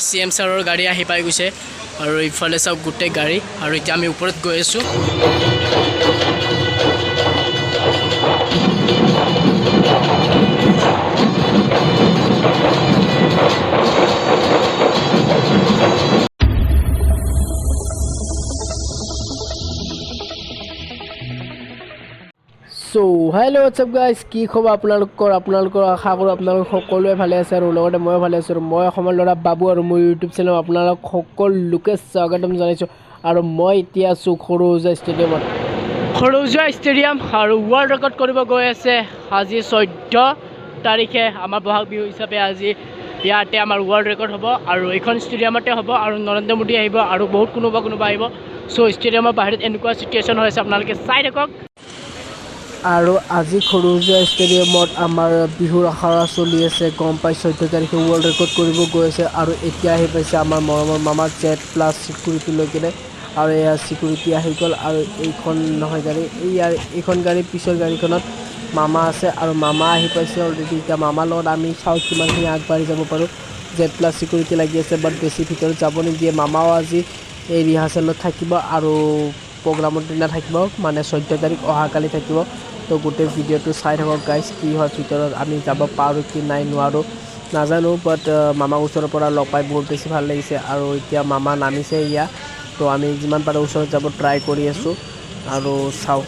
CM ছাৰৰ গাড়ী আহি পাই গৈছে আৰু ইফালে সব গোটে গাড়ী আৰু এতিয়া আমি ওপৰত গৈ আছো So hello what's up guys কি খবৰ আপোনালোকৰ আশা কৰো আপোনালোক সকলোৱে ভালে আছে আৰু লগতে মই ভালে আছো মই অসমৰ লৰা বাবু আৰু মোৰ ইউটিউব চেনেল আপোনালোক সকলোকে স্বাগতম জনাইছো আৰু মই এতিয়া আছো খৰৌজা ষ্টেডিয়ামত খৰৌজা ষ্টেডিয়াম আৰু ৱৰ্ল্ড ৰেকৰ্ড কৰিব গৈ আছে আজি 14 তাৰিখে আমাৰ বহাগ বিহু হিচাপে আজি ইয়াতে আমাৰ ৱৰ্ল্ড ৰেকৰ্ড হ'ব আৰু এইখন ষ্টেডিয়ামতে হ'ব আৰু নৰেন্দ্ৰ মোদী আহিব আৰু বহুত কোনোবা আহিব সো ষ্টেডিয়ামৰ বাহিৰত এনেকুৱা সিচুৱেচন হৈছে আপোনালোকে চাই থাকক আৰু আজি খৰৌজা ষ্টেডিয়ামত আমাৰ বিহুৰ আখৰা চলি আছে গম পাই 14 তাৰিখে ৱৰ্ল্ড ৰেকৰ্ড কৰিব গৈ আছে আৰু এতিয়া আহি পাইছে আমাৰ মৰমৰ মামা Z+ সিকিউৰিটি লৈ কিনে আৰু এয়া সিকিউৰিটি আহি গ'ল আৰু এইখন নহয় গাড়ী এইখন গাড়ী পিছৰ গাড়ীখনত মামা আছে আৰু মামা আহি পাইছে অলৰেডি এতিয়া মামাৰ লগত আমি চাওঁ কিমানখিনি আগবাঢ়ি যাব পাৰোঁ Z+ সিকিউৰিটি লাগি আছে বাট বেছি ভিতৰত যাব নিদিয়ে মামাও আজি এই ৰিহাৰ্চেলত থাকিব আৰু প্ৰগ্ৰামৰ দিনা থাকিব মানে 14 তাৰিখ অহাকালি থাকিব তো গোটেই ভিডিঅ'টো চাই থাকক গাইজ কি হয় ভিতৰত আমি যাব পাৰোঁ কি নাই নোৱাৰোঁ নাজানো বাট মামাক ওচৰৰ পৰা লগ পাই বহুত বেছি ভাল লাগিছে আৰু এতিয়া মামা নামিছে ইয়া তো আমি যিমান পাৰোঁ ওচৰত যাব ট্ৰাই কৰি আছোঁ আৰু চাওঁ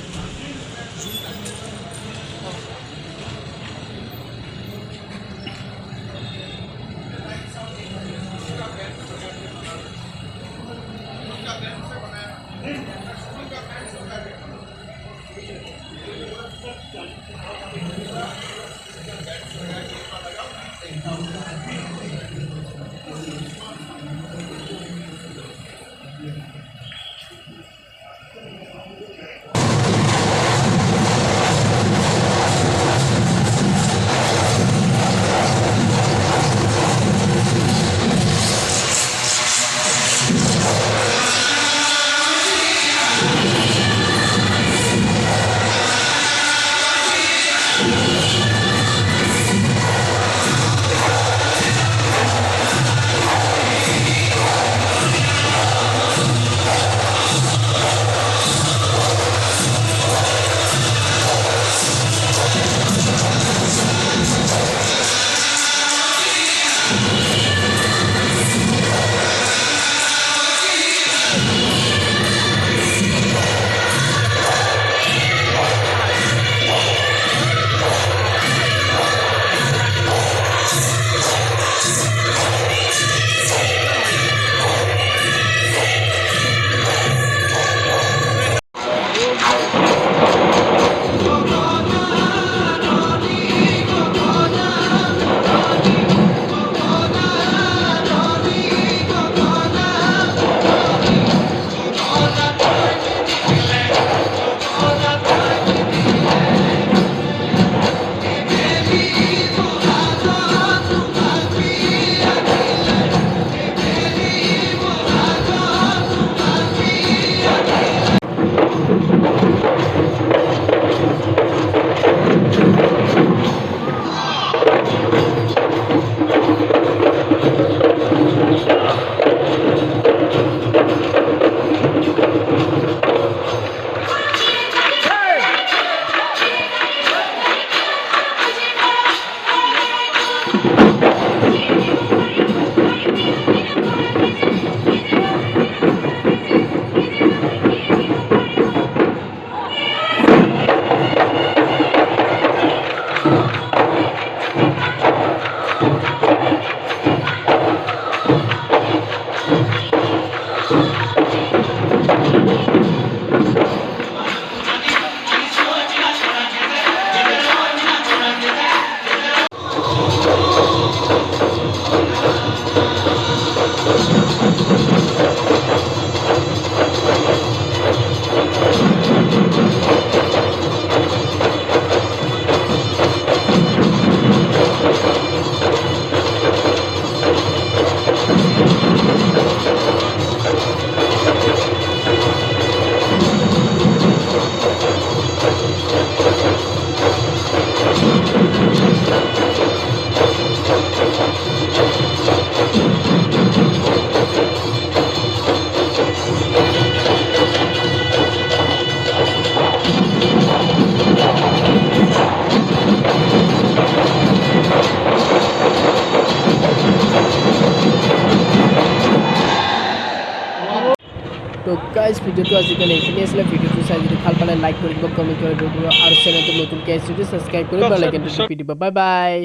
তো গাইজ ভিডিঅ'টো আজিকালি এইখিনি আছিলে ভিডিঅ'টো চাই যদি ভাল পালে লাইক কৰিব কমেণ্ট কৰিব আৰু চেনেলটো নতুনকৈ আহিছে যদি ছাবস্ক্ৰাইব কৰি বেল আইকনটো টিপি দিব বাই বাই